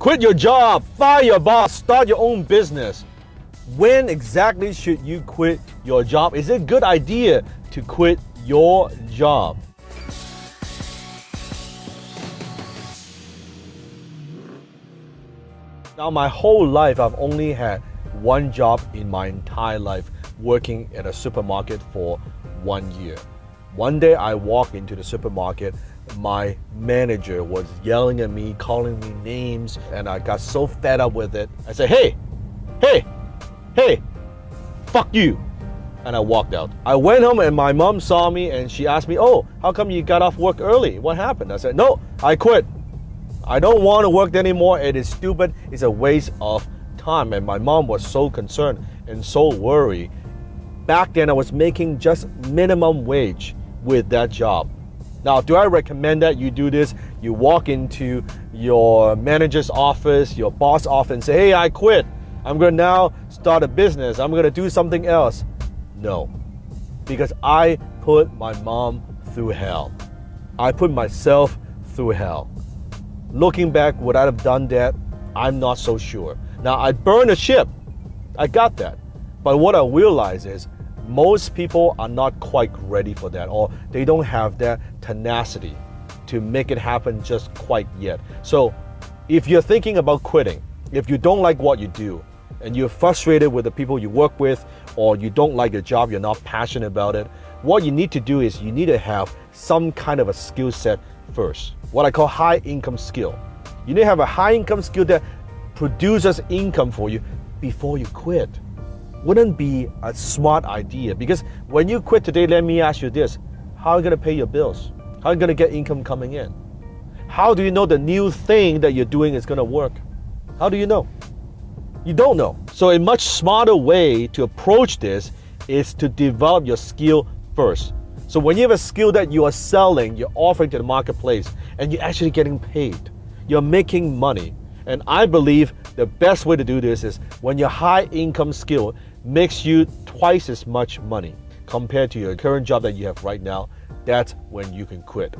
Quit your job, fire your boss, start your own business. When exactly should you quit your job? Is it a good idea to quit your job? Now, my whole life, I've only had one job in my entire life, working at a supermarket for 1 year. One day I walked into the supermarket, my manager was yelling at me, calling me names, and I got so fed up with it. I said, hey, fuck you. And I walked out. I went home and my mom saw me and she asked me, oh, how come you got off work early? What happened? I said, no, I quit. I don't want to work anymore. It is stupid. It's a waste of time. And my mom was so concerned and so worried. Back then I was making just minimum wage with that job. Now, do I recommend that you do this? You walk into your manager's office, your boss office and say, hey, I quit. I'm going to now start a business. I'm going to do something else. No, because I put my mom through hell. I put myself through hell. Looking back, would I have done that? I'm not so sure. Now, I burned a ship. I got that. But what I realize is most people are not quite ready for that, or they don't have that tenacity to make it happen just quite yet. So if you're thinking about quitting, if you don't like what you do, and you're frustrated with the people you work with, or you don't like your job, you're not passionate about it, what you need to do is you need to have some kind of a skill set first. What I call high income skill. You need to have a high income skill that produces income for you before you quit. Wouldn't be a smart idea, because when you quit today, let me ask you this: how are you going to pay your bills? How are you going to get income coming in? How do you know the new thing that you're doing is going to work? How do you know? You don't know. So a much smarter way to approach this is to develop your skill first. So when you have a skill that you are selling, you're offering to the marketplace, and you're actually getting paid, you're making money. And I believe the best way to do this is when your high income skill makes you twice as much money compared to your current job that you have right now, that's when you can quit.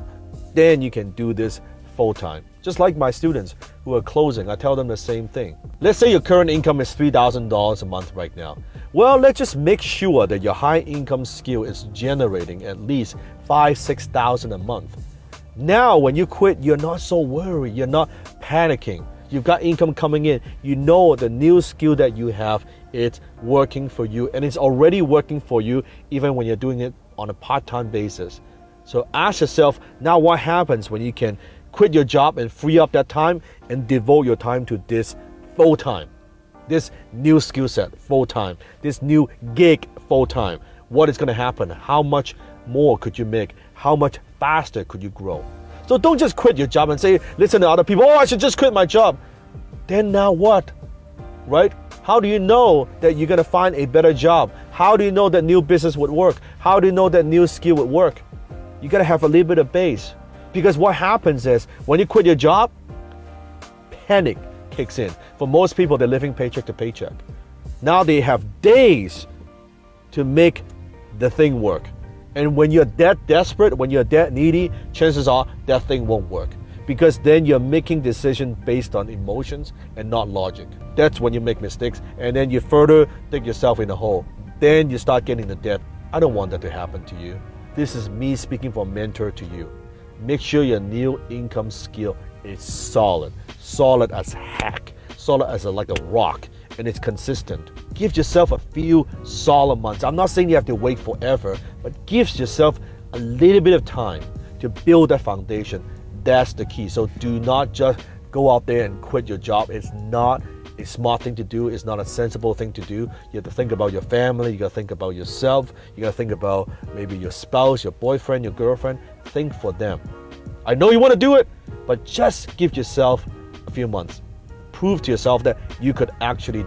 Then you can do this full time. Just like my students who are closing, I tell them the same thing. Let's say your current income is $3,000 a month right now. Well, let's just make sure that your high income skill is generating at least $5,000, $6,000 a month. Now, when you quit, you're not so worried, you're not panicking. You've got income coming in. You know the new skill that you have, it's working for you, and it's already working for you even when you're doing it on a part-time basis. So ask yourself, now what happens when you can quit your job and free up that time and devote your time to this full-time, this new skill set full-time, this new gig full-time? What is going to happen? How much more could you make? How much faster could you grow? So don't just quit your job and say, listen to other people, oh, I should just quit my job. Then now what? Right? How do you know that you're going to find a better job? How do you know that new business would work? How do you know that new skill would work? You got to have a little bit of base. Because what happens is when you quit your job, panic kicks in. For most people, they're living paycheck to paycheck. Now they have days to make the thing work. And when you're that desperate, when you're that needy, chances are that thing won't work. Because then you're making decisions based on emotions and not logic. That's when you make mistakes, and then you further dig yourself in a hole. Then you start getting the debt. I don't want that to happen to you. This is me speaking from mentor to you. Make sure your new income skill is solid as heck, solid as like a rock, and it's consistent. Give yourself a few solid months. I'm not saying you have to wait forever, but give yourself a little bit of time to build that foundation. That's the key. So do not just go out there and quit your job. It's not a smart thing to do. It's not a sensible thing to do. You have to think about your family. You got to think about yourself. You got to think about maybe your spouse, your boyfriend, your girlfriend. Think for them. I know you want to do it, but just give yourself a few months. Prove to yourself that you could actually do it.